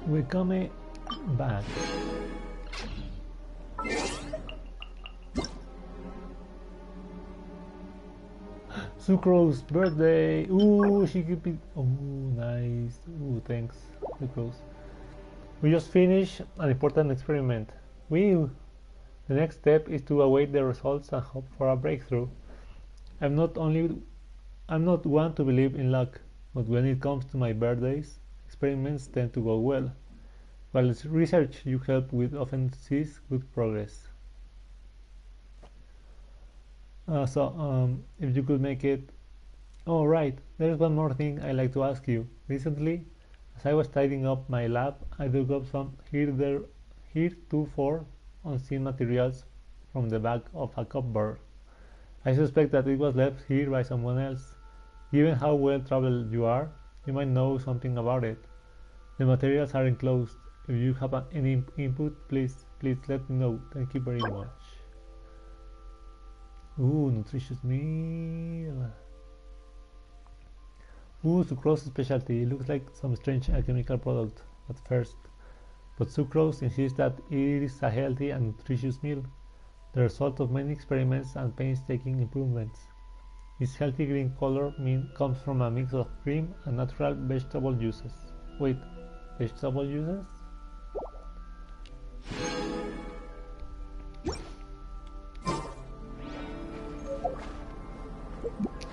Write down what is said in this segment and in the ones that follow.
We come back. Sucrose birthday. Ooh, she could be. Oh, nice. Ooh, thanks, Sucrose. We just finished an important experiment. The next step is to await the results and hope for a breakthrough. I'm not one to believe in luck, but when it comes to my birthdays, experiments tend to go well. While research you help with often sees good progress. If you could make it. Oh, right, there's one more thing I'd like to ask you. Recently, as I was tidying up my lab, I dug up some heretofore unseen materials from the back of a cupboard. I suspect that it was left here by someone else. Given how well traveled you are, you might know something about it. The materials are enclosed. If you have any input, please let me know. Thank you very much. Ooh, nutritious meal. Ooh, sucrose specialty. It looks like some strange alchemical product at first, but sucrose insists that it is a healthy and nutritious meal, the result of many experiments and painstaking improvements. Its healthy green color comes from a mix of cream and natural vegetable juices. Wait, vegetable juices?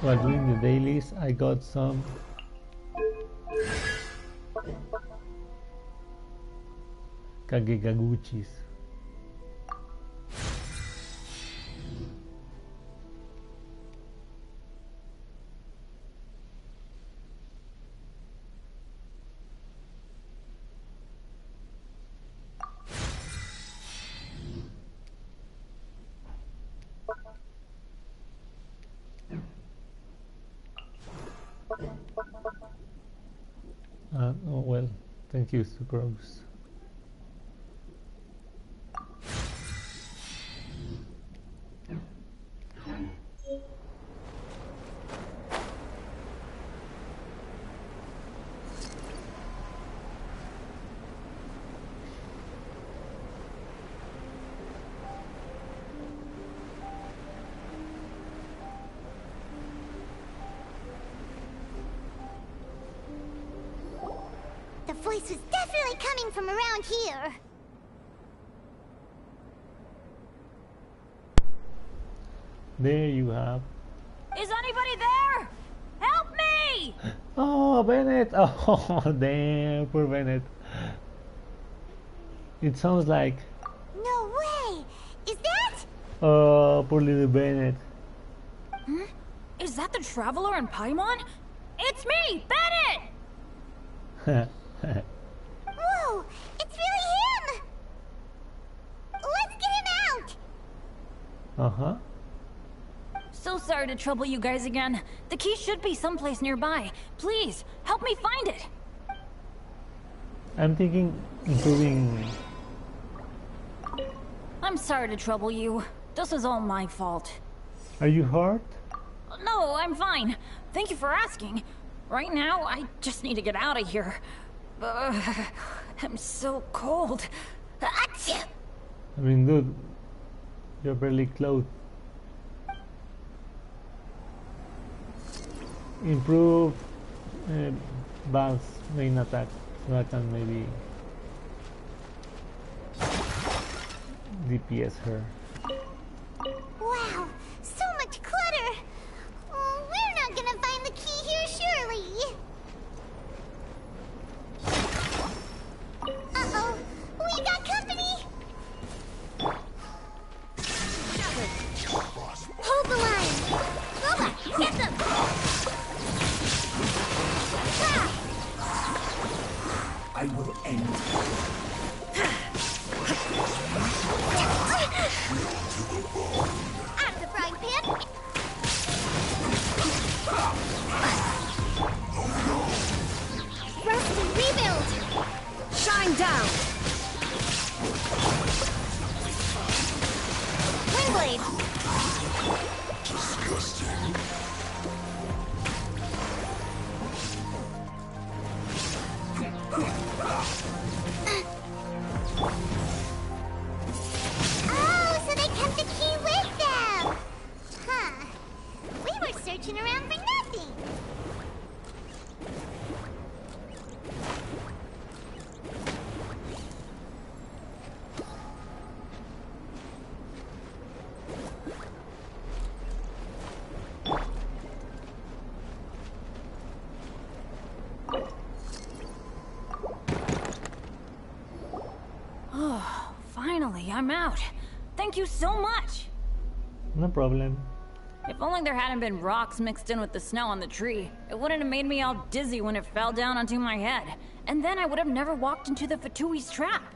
While doing the dailies, I got some kagegaguchis. Oh well, thank you, Sucrose. The voice was definitely coming from around here. There you have. Is anybody there? Help me! Oh, Bennett! Oh, damn, poor Bennett. It sounds like. No way! Is that? Oh, poor little Bennett. Hmm? Is that the Traveler in Paimon? It's me, Bennett! Whoa! It's really him! Let's get him out! Uh-huh. So sorry to trouble you guys again. The key should be someplace nearby. Please, help me find it. I'm thinking improving. I'm sorry to trouble you. This is all my fault. Are you hurt? No, I'm fine. Thank you for asking. Right now, I just need to get out of here. I'm so cold. Achoo! I mean, dude, you're barely clothed. Improve Val's main attack, so I can maybe DPS her. Wow! So much clutter! Oh, we're not gonna find the key here, surely! Uh-oh! We got company! Hold the line! Boba, get them! I will end. Out of the frying pan! Roast and rebuild! Shine down! Windblade! Disgusting. Finally, I'm out. Thank you so much. No problem. If only there hadn't been rocks mixed in with the snow on the tree, it wouldn't have made me all dizzy when it fell down onto my head. And then I would have never walked into the Fatui's trap.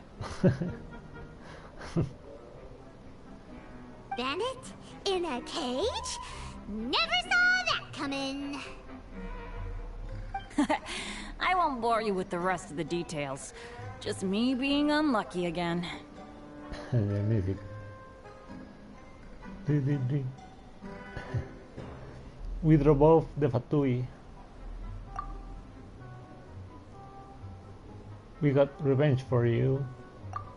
Bennett? In a cage? Never saw that coming. I won't bore you with the rest of the details. Just me being unlucky again. The music. We drove off the Fatui. We got revenge for you.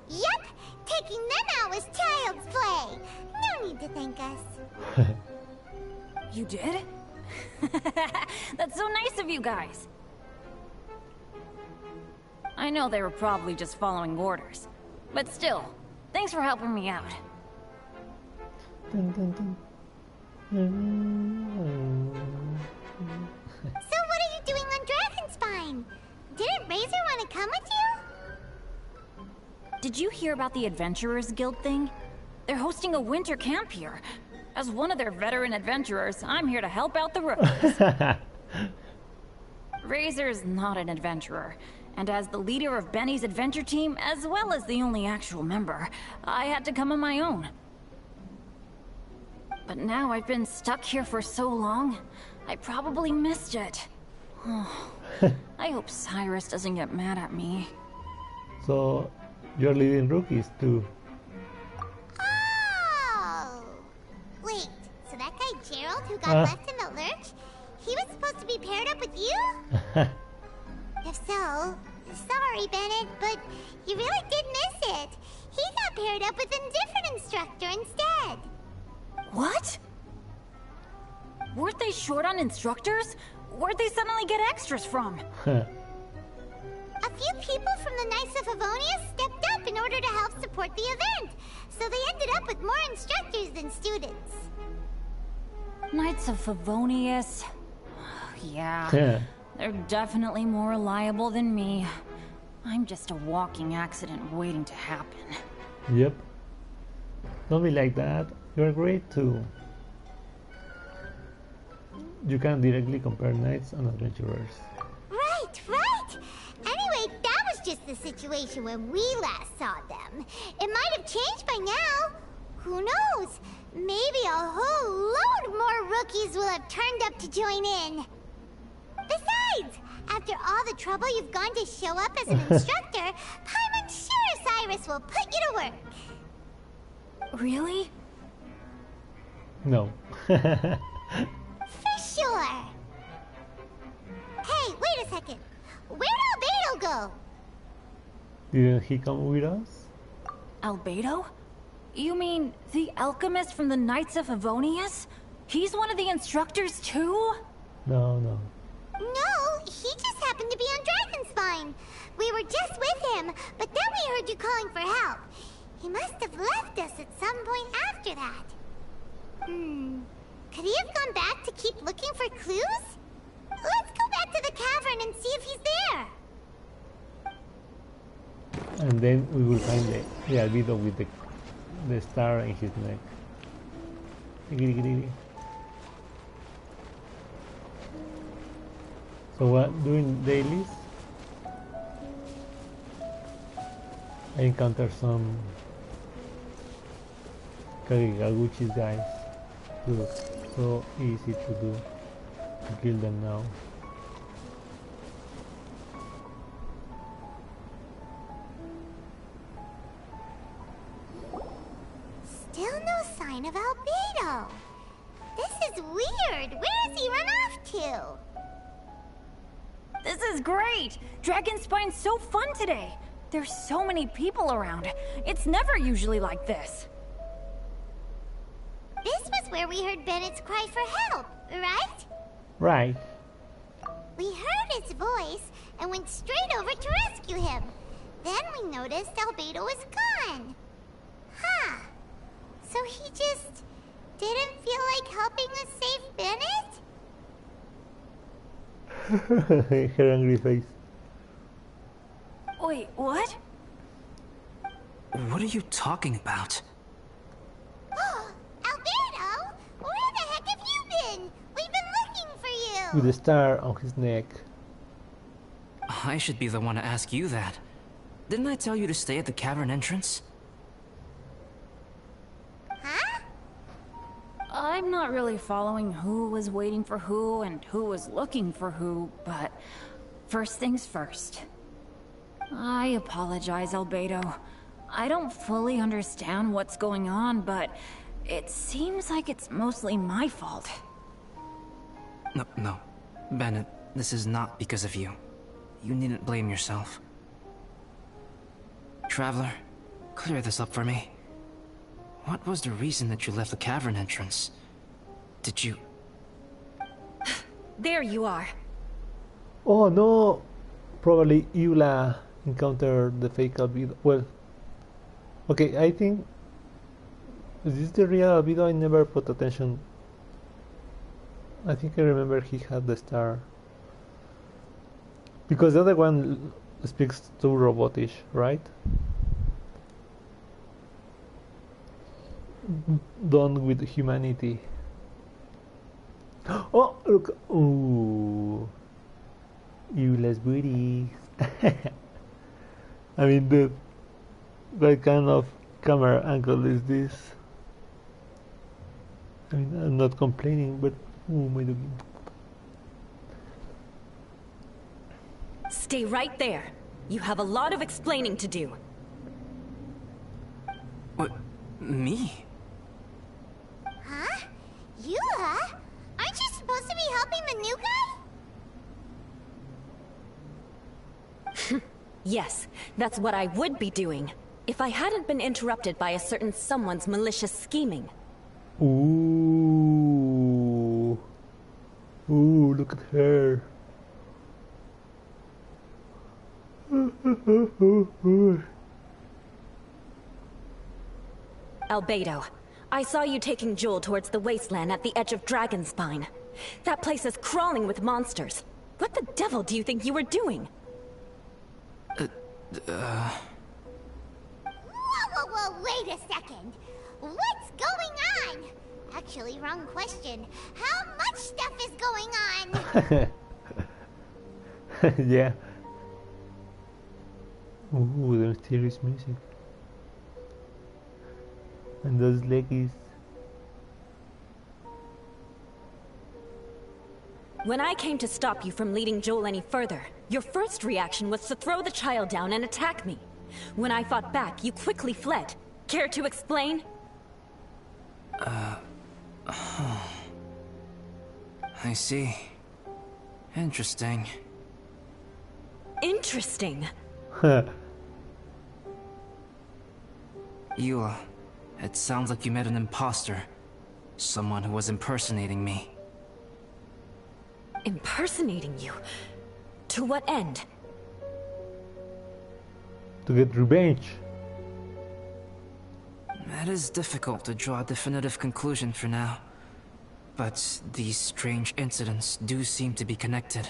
Yep, taking them out was child's play. No need to thank us. You did? That's so nice of you guys. I know they were probably just following orders. But still, thanks for helping me out. Dun, dun, dun. So what are you doing on Dragonspine? Didn't Razor want to come with you? Did you hear about the Adventurers Guild thing? They're hosting a winter camp here. As one of their veteran adventurers, I'm here to help out the rookies. Razor's not an adventurer, and as the leader of Benny's adventure team, as well as the only actual member, I had to come on my own. But now I've been stuck here for so long, I probably missed it. I hope Cyrus doesn't get mad at me. So, you're leading rookies too. Oh! Wait, so that guy Gerald who got left in the lurch, he was supposed to be paired up with you? If so, sorry Bennett, but you really did miss it. He got paired up with a different instructor instead. What? Weren't they short on instructors? Where'd they suddenly get extras from? A few people from the Knights of Favonius stepped up in order to help support the event, so they ended up with more instructors than students. Knights of Favonius. Yeah, they're definitely more reliable than me. I'm just a walking accident waiting to happen. Yep. Don't be like that. You're great too. You can't directly compare knights and adventurers. Right, right! Anyway, that was just the situation when we last saw them. It might have changed by now. Who knows? Maybe a whole load more rookies will have turned up to join in. Besides, after all the trouble you've gone to show up as an instructor, Paimon's sure Cyrus will put you to work. Really? No. For sure. Hey, wait a second. Where'd Albedo go? Didn't he come with us? Albedo? You mean the alchemist from the Knights of Favonius? He's one of the instructors too? No, no. No, he just happened to be on Dragonspine. We were just with him, but then we heard you calling for help. He must have left us at some point after that. Could he have gone back to keep looking for clues? Let's go back to the cavern and see if he's there. And then we will find the Albedo with the star in his neck. So what, doing dailies? I encountered some Kagegaguchi's guys. Look, so easy to do. To kill them now. Still no sign of Albedo. This is weird. Where has he run off to? This is great! Dragonspine's so fun today! There's so many people around. It's never usually like this. This was where we heard Bennett's cry for help, right? Right. We heard his voice and went straight over to rescue him. Then we noticed Albedo was gone. Huh. So he just didn't feel like helping us save Bennett? Her angry face. Wait, what? What are you talking about? Alberto, where the heck have you been? We've been looking for you. With a star on his neck. I should be the one to ask you that. Didn't I tell you to stay at the cavern entrance? Huh? I'm not really following who was waiting for who and who was looking for who, but first things first. I apologize, Albedo. I don't fully understand what's going on, but it seems like it's mostly my fault. No. Bennett, this is not because of you. You needn't blame yourself. Traveler, clear this up for me. What was the reason that you left the cavern entrance? Did you... There you are. Oh no! Probably Eula encountered the fake Albedo. Well, okay, I think... Is this the real Albedo? I never put attention. I think I remember he had the star. Because the other one speaks too robotish, right? Done with humanity. Oh, look! Ooh, Eula's booty. I mean, dude, what kind of camera angle is this? I mean, I'm not complaining, but oh my god. Stay right there. You have a lot of explaining to do. What? Me? Huh? Eula? Aren't you supposed to be helping the new guy? Yes, that's what I would be doing, if I hadn't been interrupted by a certain someone's malicious scheming. Ooh. Ooh, look at her. Albedo, I saw you taking Joel towards the wasteland at the edge of Dragonspine. That place is crawling with monsters. What the devil do you think you were doing? Whoa, wait a second. What's going on? Actually, wrong question. How much stuff is going on? Yeah. Ooh, the mysterious music. And those leggies. When I came to stop you from leading Joel any further, your first reaction was to throw the child down and attack me. When I fought back, you quickly fled. Care to explain? I see. Interesting. Interesting. Eula, it sounds like you met an imposter. Someone who was impersonating me. Impersonating you? To what end? To get revenge. It is difficult to draw a definitive conclusion for now. But these strange incidents do seem to be connected.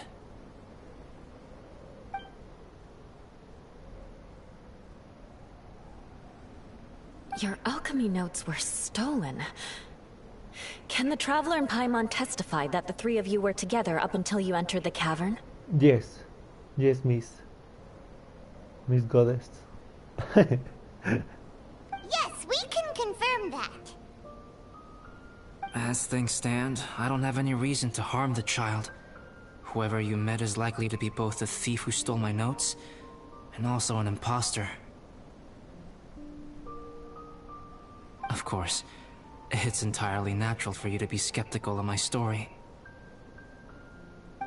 Your alchemy notes were stolen. Can the Traveler and Paimon testify that the three of you were together up until you entered the cavern? Yes. Yes, Miss. Miss Goddess. Yes, we can confirm that. As things stand, I don't have any reason to harm the child. Whoever you met is likely to be both the thief who stole my notes, and also an imposter. Of course, it's entirely natural for you to be skeptical of my story.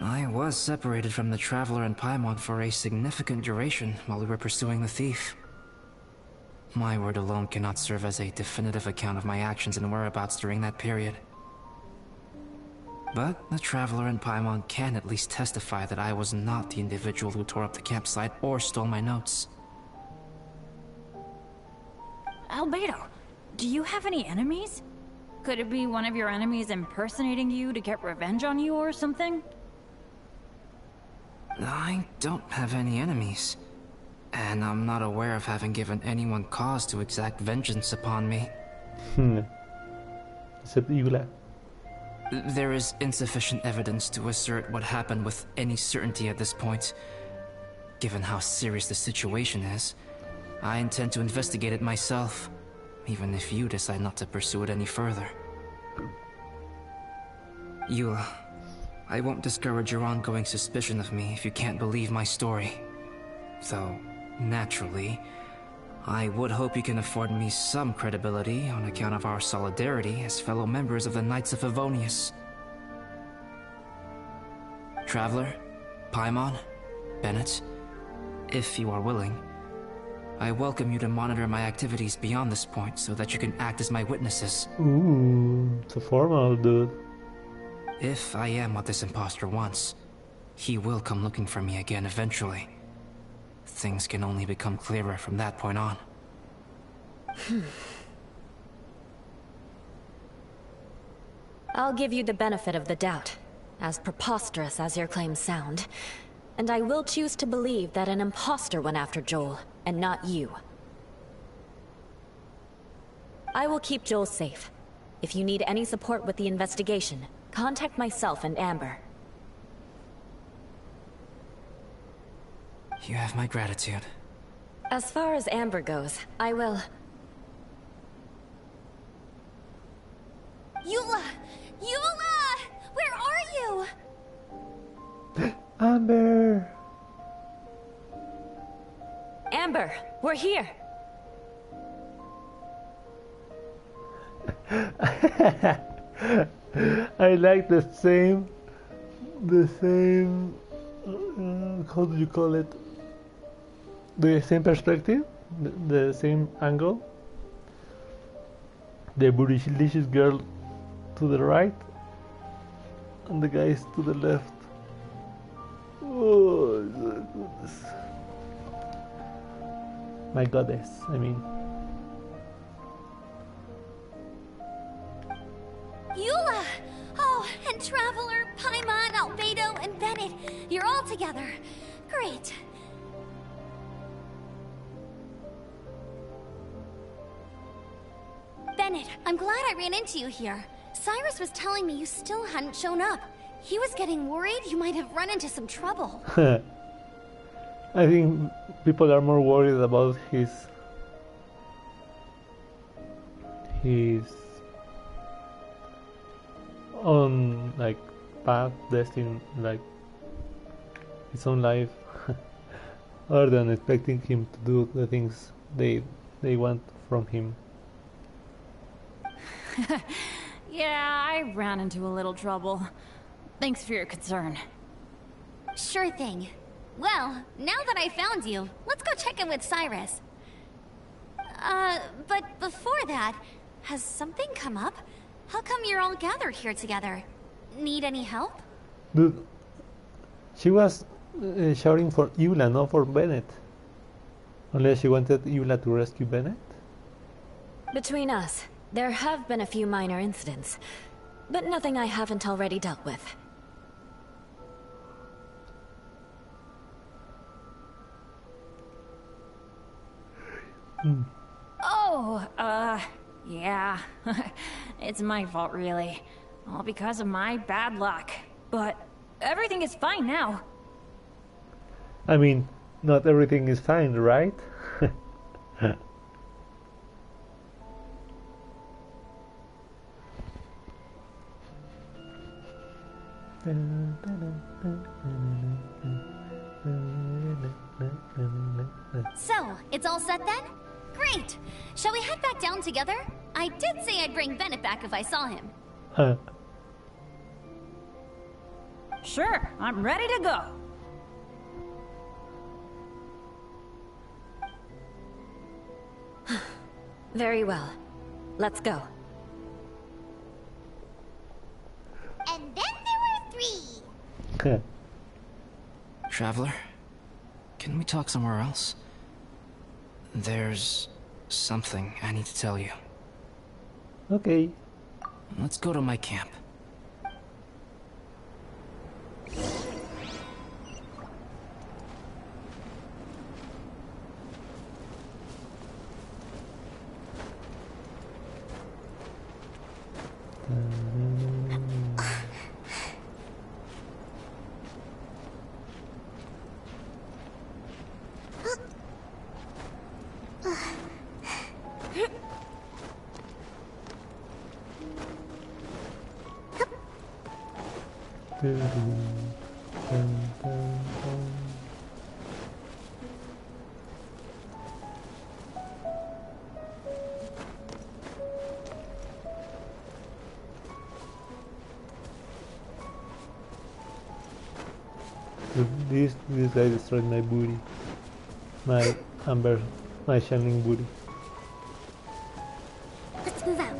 I was separated from the Traveler and Paimon for a significant duration while we were pursuing the thief. My word alone cannot serve as a definitive account of my actions and whereabouts during that period. But the Traveler and Paimon can at least testify that I was not the individual who tore up the campsite or stole my notes. Albedo, do you have any enemies? Could it be one of your enemies impersonating you to get revenge on you or something? I don't have any enemies. And I'm not aware of having given anyone cause to exact vengeance upon me. Except Eula. There is insufficient evidence to assert what happened with any certainty at this point. Given how serious the situation is, I intend to investigate it myself, even if you decide not to pursue it any further. Eula, I won't discourage your ongoing suspicion of me if you can't believe my story. Though, naturally, I would hope you can afford me some credibility on account of our solidarity as fellow members of the Knights of Favonius. Traveler, Paimon, Bennett, if you are willing, I welcome you to monitor my activities beyond this point so that you can act as my witnesses. Ooh, it's a formal, dude. If I am what this imposter wants, he will come looking for me again eventually. Things can only become clearer from that point on. I'll give you the benefit of the doubt, as preposterous as your claims sound. And I will choose to believe that an imposter went after Joel, and not you. I will keep Joel safe. If you need any support with the investigation, contact myself and Amber. You have my gratitude. As far as Amber goes, I will... Eula! Eula! Where are you? Amber! Amber, we're here! I like the same, how do you call it? The same perspective, the same angle. The bootylicious girl to the right, and the guys to the left. Oh my goodness. My goddess, I mean. Eula! Oh, and Traveler, Paimon, Albedo, and Bennett. You're all together. Great. Bennett, I'm glad I ran into you here. Cyrus was telling me you still hadn't shown up. He was getting worried you might have run into some trouble. I think people are more worried about his own like path, destiny, like his own life, other than expecting him to do the things they want from him. Yeah, I ran into a little trouble. Thanks for your concern. Sure thing. Well, now that I found you, let's go check in with Cyrus. But before that, has something come up? How come you're all gathered here together? Need any help? Dude, she was shouting for Eula, not for Bennett. Unless she wanted Eula to rescue Bennett? Between us, there have been a few minor incidents, but nothing I haven't already dealt with. Oh, yeah. It's my fault, really. All because of my bad luck. But everything is fine now. I mean, not everything is fine, right? So, it's all set then? Great! Shall we head back down together? I did say I'd bring Bennett back if I saw him. Sure, I'm ready to go. Very well. Let's go. And then there were 3. Traveler, can we talk somewhere else? There's something I need to tell you. Okay. Let's go to my camp. Dun, dun, dun. This guy destroyed my booty. My amber, my shining booty. Let's move out.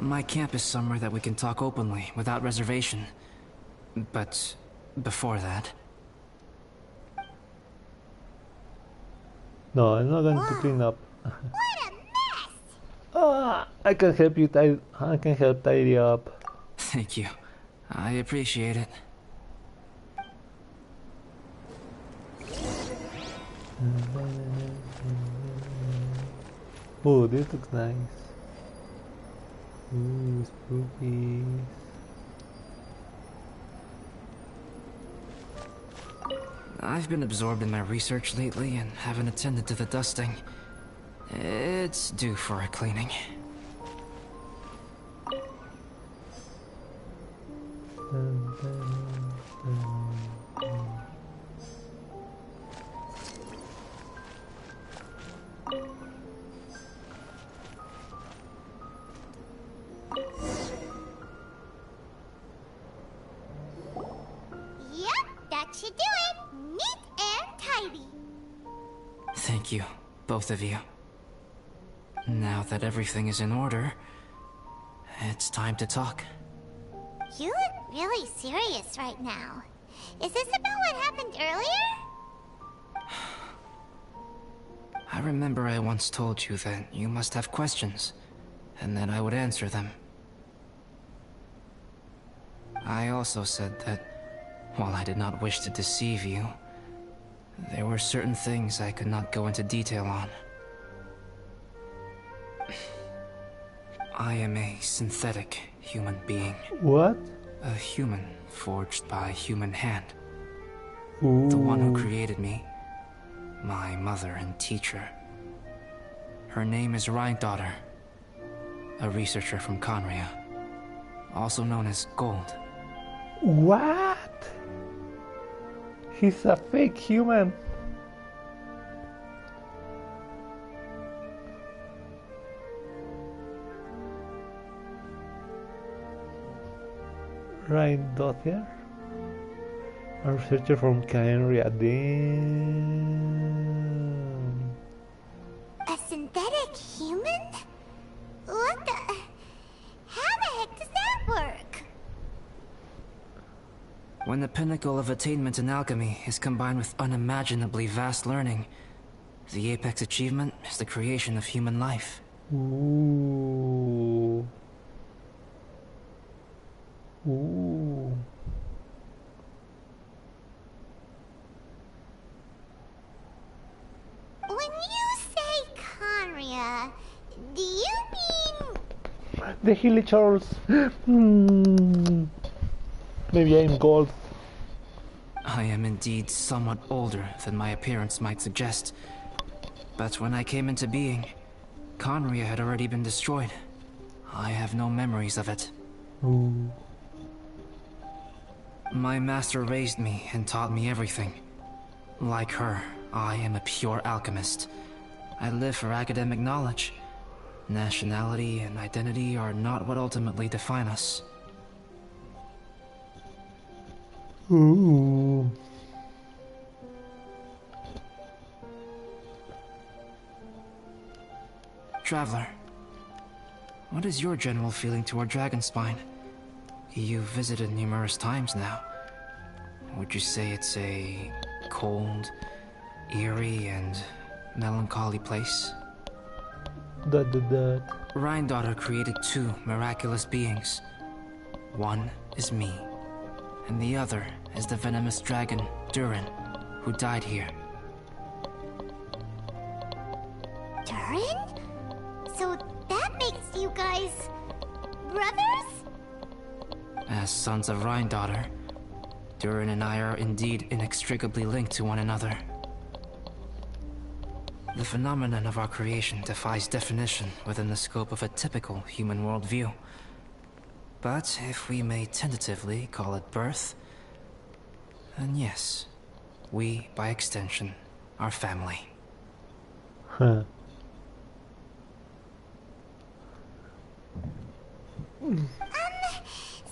My camp is somewhere that we can talk openly, without reservation. But before that... No, I'm not going to clean up. What a mess! I can help you I can help tidy up. Thank you. I appreciate it. Oh, this looks nice. Ooh, spooky. I've been absorbed in my research lately and haven't attended to the dusting. It's due for a cleaning. Dun, dun, dun, dun. Yep, that should do it. Neat and tidy. Thank you, both of you. Now that everything is in order, it's time to talk. You look really serious right now. Is this about what happened earlier? I remember I once told you that you must have questions, and that I would answer them. I also said that, while I did not wish to deceive you, there were certain things I could not go into detail on. I am a synthetic human being. What? A human forged by human hand. Ooh. The one who created me, my mother and teacher. Her name is Rhine-daughter, a researcher from Conria, also known as Gold. What? He's a fake human. Right, daughter? A researcher from Canria. Damn. A synthetic human? What the... How the heck does that work? When the pinnacle of attainment in alchemy is combined with unimaginably vast learning, the apex achievement is the creation of human life. Ooh. Ooh. When you say Conria, do you mean... The Hilly Charles. Maybe I'm gold. I am indeed somewhat older than my appearance might suggest. But when I came into being, Conria had already been destroyed. I have no memories of it. Ooh. My master raised me and taught me everything. Like her, I am a pure alchemist. I live for academic knowledge. Nationality and identity are not what ultimately define us. Ooh. Traveler, what is your general feeling toward Dragonspine? You've visited numerous times now. Would you say it's a cold, eerie, and melancholy place? Dot. Rhine-daughter created two miraculous beings. One is me, and the other is the venomous dragon, Durin, who died here. Durin? So that makes you guys brothers? As sons of Rhine-daughter, Durin and I are indeed inextricably linked to one another. The phenomenon of our creation defies definition within the scope of a typical human worldview. But if we may tentatively call it birth, then yes, we, by extension, are family. Huh.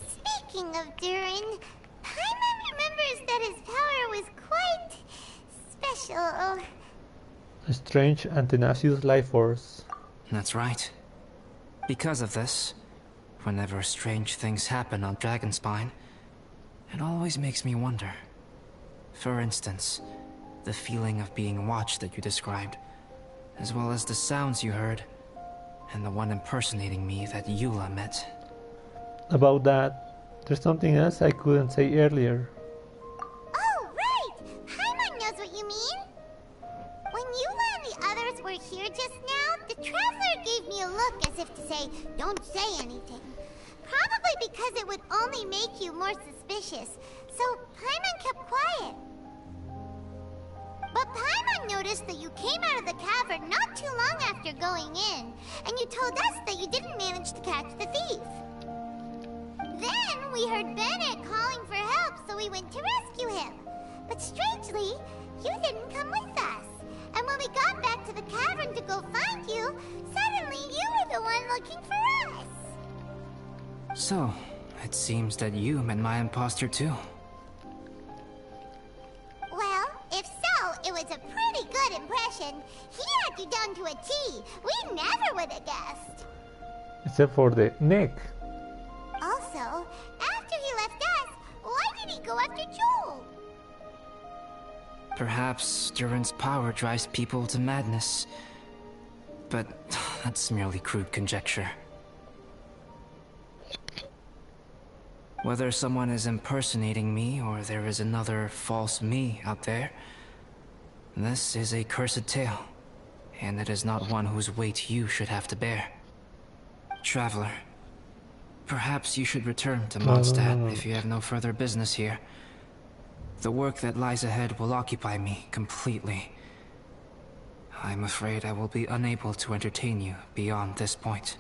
Speaking of Durin, Paimon remembers that his power was quite special. A strange and tenacious life force. That's right. Because of this, whenever strange things happen on Dragonspine, it always makes me wonder. For instance, the feeling of being watched that you described, as well as the sounds you heard, and the one impersonating me that Eula met. About that, there's something else I couldn't say earlier. Oh, right! Paimon knows what you mean. When Eula and the others were here just now, the Traveler gave me a look as if to say, don't say anything. Probably because it would only make you more suspicious, so Paimon kept quiet. But Paimon noticed that you came out of the cavern not too long after going in, and you told us that you didn't manage to catch the thief. Then we heard Bennett calling for help, so we went to rescue him. But strangely, you didn't come with us. And when we got back to the cavern to go find you, suddenly you were the one looking for us. So, it seems that you met my imposter too. Well, if so, it was a pretty good impression. He had you down to a T. We never would have guessed. Except for the neck. Also, after he left us, why did he go after Joel? Perhaps Durin's power drives people to madness. But that's merely crude conjecture. Whether someone is impersonating me or there is another false me out there, this is a cursed tale, and it is not one whose weight you should have to bear. Traveler, perhaps you should return to Mondstadt if you have no further business here. The work that lies ahead will occupy me completely. I'm afraid I will be unable to entertain you beyond this point.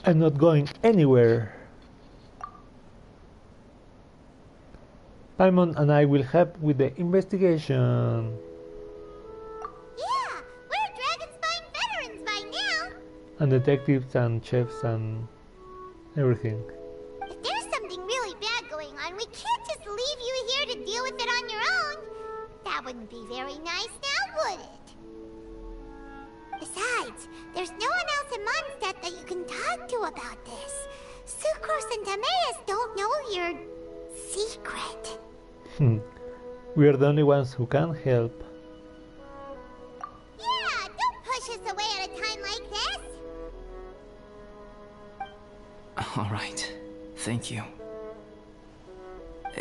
I'm not going anywhere. Paimon and I will help with the investigation. Yeah, we're Dragonspine veterans by now. And detectives and chefs and everything. If there's something really bad going on, we can't just leave you here to deal with it on your own. That wouldn't be very nice now, would it? Besides, there's no one else in Mondstadt that you can talk to about this. Sucrose and Timaeus don't know your secret. We are the only ones who can help. Yeah, don't push us away at a time like this. Alright, thank you.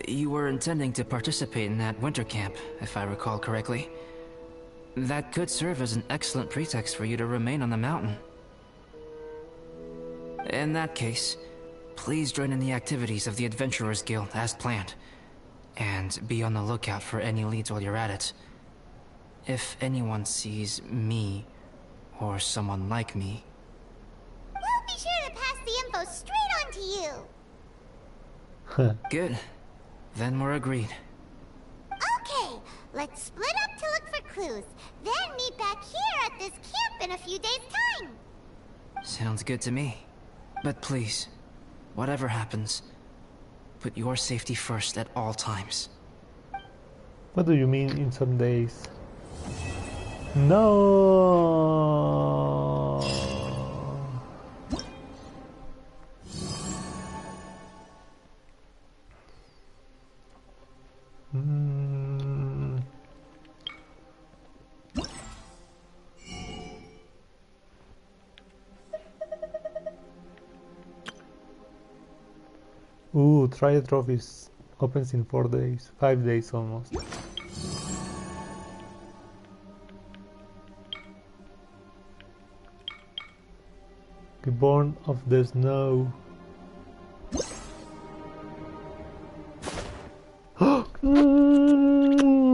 You were intending to participate in that winter camp, if I recall correctly. That could serve as an excellent pretext for you to remain on the mountain. In that case, please join in the activities of the Adventurers Guild as planned. And be on the lookout for any leads while you're at it. If anyone sees me, or someone like me... We'll be sure to pass the info straight on to you. Good. Then we're agreed. Okay, let's split up to look for clues. Then meet back here at this camp in a few days' time. Sounds good to me. But please, whatever happens, put your safety first at all times. What do you mean in some days? No. try the trophies. Opens in 4 days, 5 days almost. The Born of the Snow.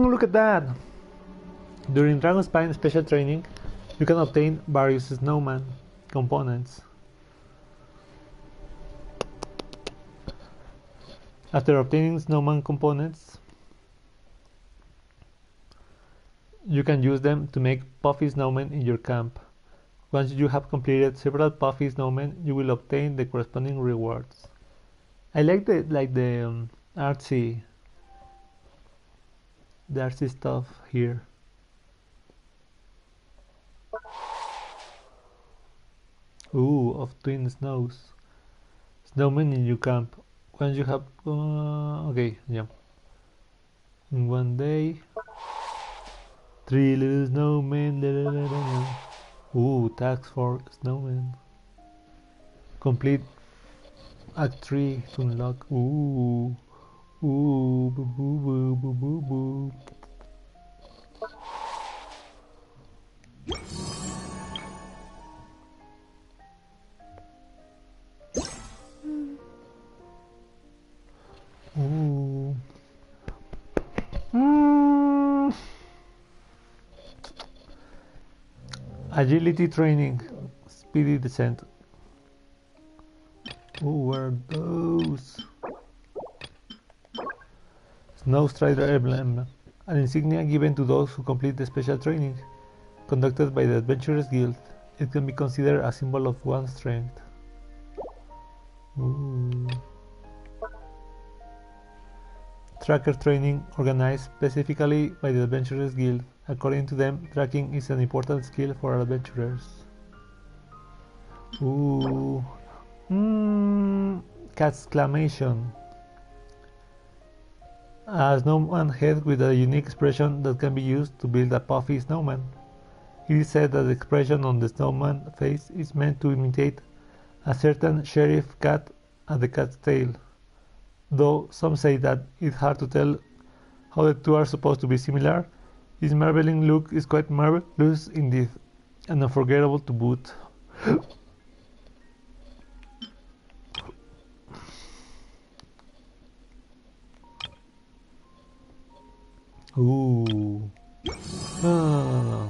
Look at that! During Dragon Spine special training, you can obtain various snowman components. After obtaining snowman components, you can use them to make puffy snowmen in your camp. Once you have completed several puffy snowmen, you will obtain the corresponding rewards. I like the artsy stuff here. Ooh, of twin snows. Snowmen in your camp. Once you have okay, yeah. In 1 day, 3 little snowmen. Ooh, tax for snowmen. Complete Act 3 to unlock. Ooh, boo boo boo boo boo boo. Ooh. Agility training, speedy descent. Ooh, what are those? Snow Strider emblem, an insignia given to those who complete the special training conducted by the Adventurers Guild. It can be considered a symbol of one's strength. Ooh. Tracker training organized specifically by the Adventurers Guild. According to them, tracking is an important skill for adventurers. Ooh. Catclamation. A snowman head with a unique expression that can be used to build a puffy snowman. It is said that the expression on the snowman face is meant to imitate a certain sheriff cat at the cat's tail. Though some say that it's hard to tell how the two are supposed to be similar, his marveling look is quite marvelous indeed, and unforgettable to boot. Ooh. Ah.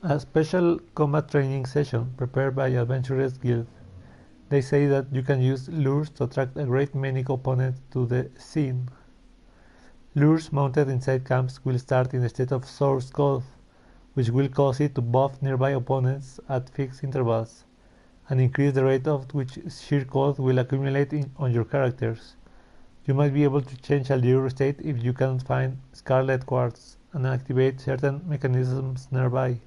A special combat training session prepared by Adventurers Guild. They say that you can use lures to attract a great many opponents to the scene. Lures mounted inside camps will start in a state of source code, which will cause it to buff nearby opponents at fixed intervals, and increase the rate at which sheer code will accumulate on your characters. You might be able to change a lure state if you can find scarlet quartz and activate certain mechanisms nearby.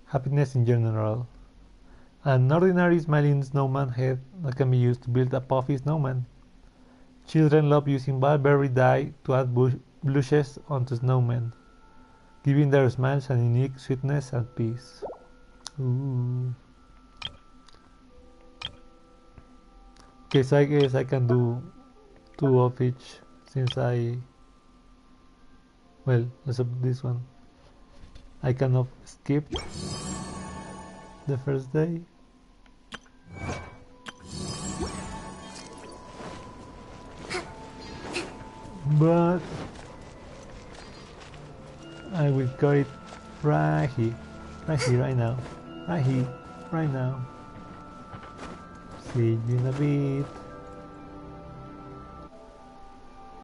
Happiness in general. An ordinary smiling snowman head that can be used to build a puffy snowman. Children love using barberry dye to add blushes onto snowmen, giving their smiles a unique sweetness and peace. Ooh. Okay, so I guess I can do 2 of each since well, let's do this one. I cannot skip the first day. But I will cut it right here, right now. See you in a bit.